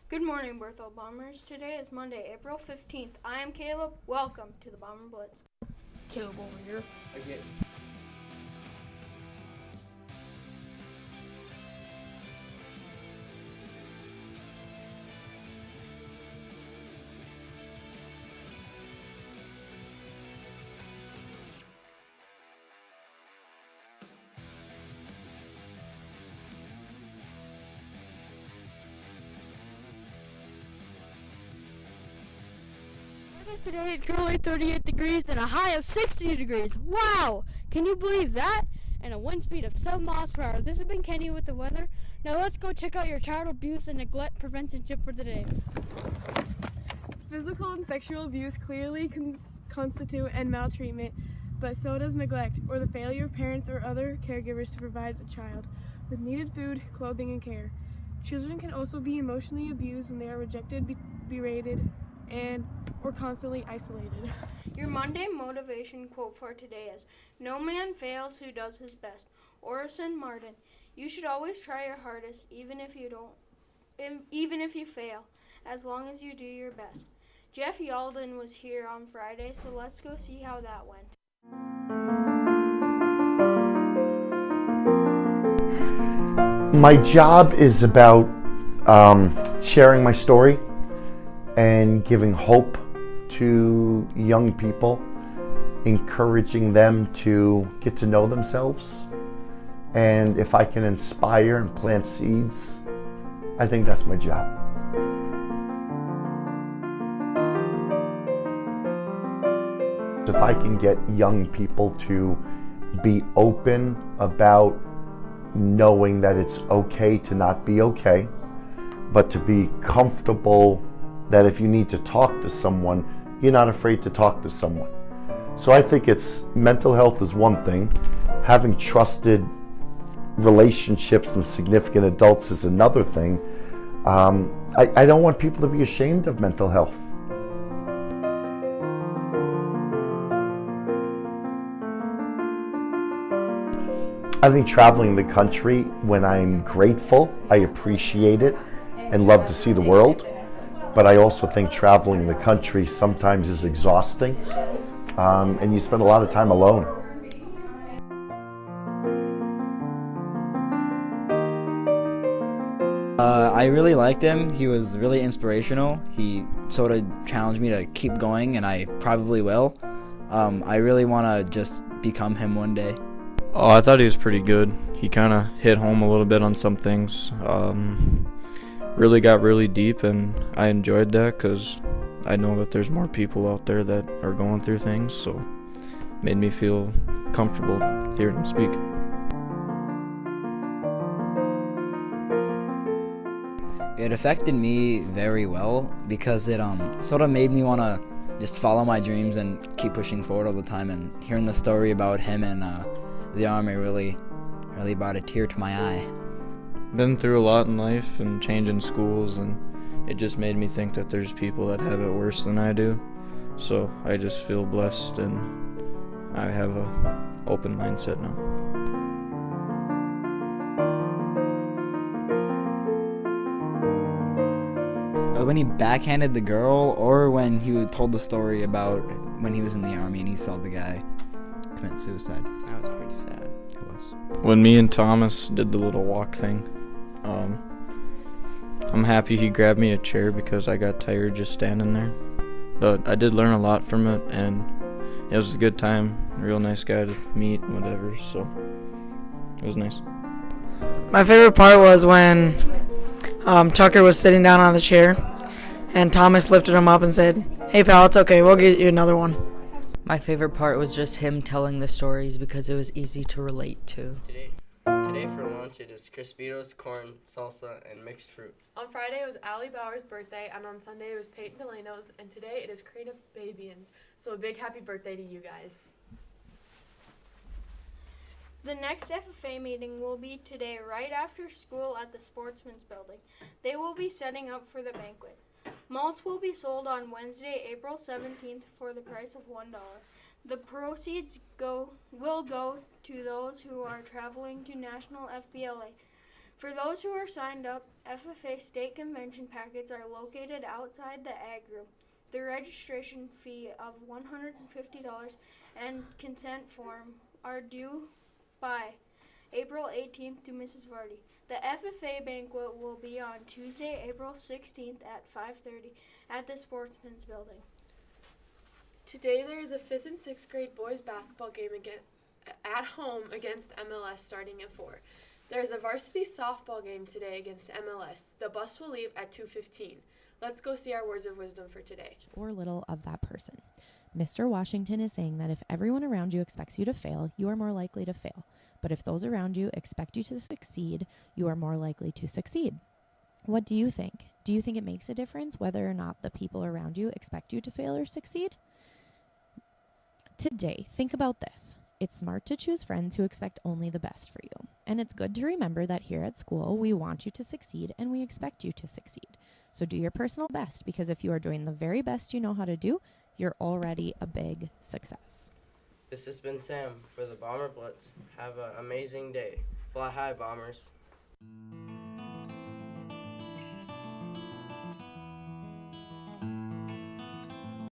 Good morning, Berthold Bombers. Today is Monday, April 15th. I am Caleb. Welcome to the Bomber Blitz. Caleb over here. Against Today it's currently 38 degrees and a high of 60 degrees. Wow! Can you believe that? And a wind speed of 7 miles per hour. This has been Kenny with the weather. Now let's go check out your child abuse and neglect prevention tip for today. Physical and sexual abuse clearly constitute and maltreatment, but so does neglect or the failure of parents or other caregivers to provide a child with needed food, clothing, and care. Children can also be emotionally abused when they are rejected, berated, or constantly isolated. Your Monday motivation quote for today is, "No man fails who does his best." Orison Martin. You should always try your hardest, even if you fail, as long as you do your best. Jeff Yalden was here on Friday, so let's go see how that went. My job is about sharing my story and giving hope to young people, encouraging them to get to know themselves. And if I can inspire and plant seeds, I think that's my job. If I can get young people to be open about knowing that it's okay to not be okay, but to be comfortable that if you need to talk to someone, you're not afraid to talk to someone. So I think it's mental health is one thing, having trusted relationships and significant adults is another thing. I don't want people to be ashamed of mental health. I think traveling the country, when I'm grateful, I appreciate it and love to see the world. But I also think traveling the country sometimes is exhausting, and you spend a lot of time alone. I really liked him. He was really inspirational. He sort of challenged me to keep going, and I probably will. I really want to just become him one day. Oh, I thought he was pretty good. He kind of hit home a little bit on some things. Really got really deep, and I enjoyed that because I know that there's more people out there that are going through things, so it made me feel comfortable hearing him speak. It affected me very well because it sort of made me want to just follow my dreams and keep pushing forward all the time, and hearing the story about him and the Army really brought a tear to my eye. Been through a lot in life and changing schools, and it just made me think that there's people that have it worse than I do. So I just feel blessed, and I have a open mindset now. When he backhanded the girl, or when he told the story about when he was in the Army and he saw the guy commit suicide. that was pretty sad. It was. When me and Thomas did the little walk thing, I'm happy he grabbed me a chair because I got tired just standing there. But I did learn a lot from it, and it was a good time. A real nice guy to meet, whatever, so it was nice. My favorite part was when Tucker was sitting down on the chair and Thomas lifted him up and said, "Hey pal, it's okay, we'll get you another one." My favorite part was just him telling the stories because it was easy to relate to. Today for lunch it is Crispitos, corn, salsa, and mixed fruit. On Friday it was Allie Bauer's birthday, and on Sunday it was Peyton Delano's, and today it is Crane of Babians. So a big happy birthday to you guys. The next FFA meeting will be today right after school at the Sportsman's Building. They will be setting up for the banquet. Malts will be sold on Wednesday, April 17th for the price of $1. The proceeds will go to those who are traveling to National FBLA. For those who are signed up FFA state convention packets are located outside the ag room. The registration fee of $150 and consent form are due by April 18th to Mrs. Vardy. The FFA banquet will be on Tuesday, April 16th at 5:30 at the Sportsman's Building. Today there is a 5th and 6th grade boys basketball game at home against MLS starting at 4. There is a varsity softball game today against MLS. The bus will leave at 2:15. Let's go see our words of wisdom for today. Or little of that person. Mr. Washington is saying that if everyone around you expects you to fail, you are more likely to fail. But if those around you expect you to succeed, you are more likely to succeed. What do you think? Do you think it makes a difference whether or not the people around you expect you to fail or succeed? Today, think about this. It's smart to choose friends who expect only the best for you. And it's good to remember that here at school, we want you to succeed and we expect you to succeed. So do your personal best, because if you are doing the very best you know how to do, you're already a big success. This has been Sam for the Bomber Blitz. Have an amazing day. Fly high, Bombers.